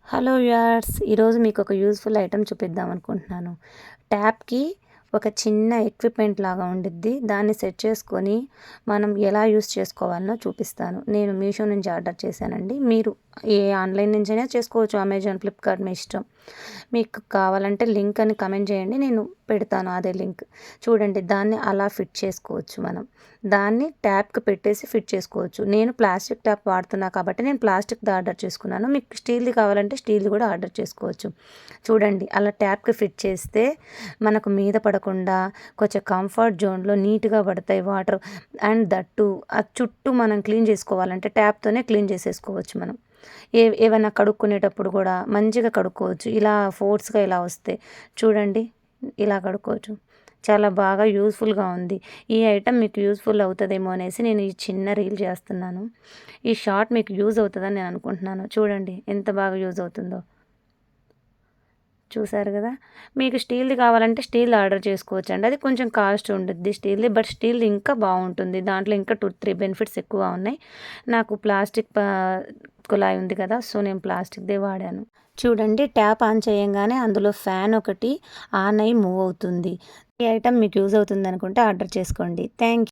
Hello viewers, ఈరోజు మీకు ఒక యూజ్ఫుల్ ఐటెం చూపిద్దాం అనుకుంటున్నాను. ట్యాప్‌కి ఒక చిన్న ఎక్విప్‌మెంట్ లాగా ఉండిద్ది. దాన్ని సెట్ చేసుకొని మనం ఎలా యూజ్ చేసుకోవాలనో చూపిస్తాను. నేను మీషో నుంచి ఆర్డర్ చేశానండి. మీరు ఏ ఆన్‌లైన్ నుంచైనా చేసుకోవచ్చు. అమెజాన్, ఫ్లిప్‌కార్ట్ మీ ఇష్టం. మీకు కావాలంటే లింక్ అని కామెంట్ చేయండి. నేను పెడతాను అదే లింక్. చూడండి, దాన్ని అలా ఫిట్ చేసుకోవచ్చు మనం. దాన్ని ట్యాప్‌కి పెట్టేసి ఫిట్ చేసుకోవచ్చు. నేను ప్లాస్టిక్ ట్యాప్ వాడుతున్నా కాబట్టి నేను ప్లాస్టిక్‌ది ఆర్డర్ చేసుకున్నాను. మీకు స్టీల్‌ది కావాలంటే స్టీల్‌ది కూడా ఆర్డర్ చేసుకోవచ్చు. చూడండి, అలా ట్యాప్‌కి ఫిట్ చేస్తే మనకు మీద పడకుండా కొంచెం కంఫర్ట్ జోన్‌లో నీట్‌గా పడతాయి వాటర్. అండ్ దట్టు ఆ చుట్టూ మనం క్లీన్ చేసుకోవాలంటే ట్యాప్‌తోనే క్లీన్ చేసేసుకోవచ్చు మనం. ఏవైనా కడుక్కునేటప్పుడు కూడా మంచిగా కడుక్కోవచ్చు. ఇలా ఫోర్స్‌గా ఇలా వస్తే చూడండి, ఇలా కడుక్కోవచ్చు. చాలా బాగా యూజ్‌ఫుల్‌గా ఉంది. ఈ ఐటెమ్ మీకు యూజ్‌ఫుల్ అవుతదేమో అనేసి నేను ఈ చిన్న రీల్ చేస్తున్నాను. ఈ షార్ట్ మీకు యూజ్ అవుతదని నేను అనుకుంటున్నాను. చూడండి ఎంత బాగా యూజ్ అవుతుందో. చూసారు గదా! మీకు స్టీల్‌ది కావాలంటే స్టీల్‌ది ఆర్డర్ చేసుకోవచ్చండి. అది కొంచెం కాస్ట్ ఉండుద్ది స్టీల్‌ది. బట్ స్టీల్‌ది ఇంకా బావుంటుంది. దాంట్లో ఇంకా 2, 3 బెనిఫిట్స్ ఎక్కువ ఉన్నాయి. నాకు ప్లాస్టిక్ కుళాయి ఉంది కదా! సో, నేను ప్లాస్టిక్‌దే వాడాను. చూడండి, ట్యాప్ ఆన్ చేయంగానే అందులో ఫ్యాన్ ఒకటి ఆన్ అయ్యి మూవ్ అవుతుంది. ఈ ఐటెమ్ మీకు యూజ్ అవుతుందనుకుంటే ఆర్డర్ చేసుకోండి. Thank you.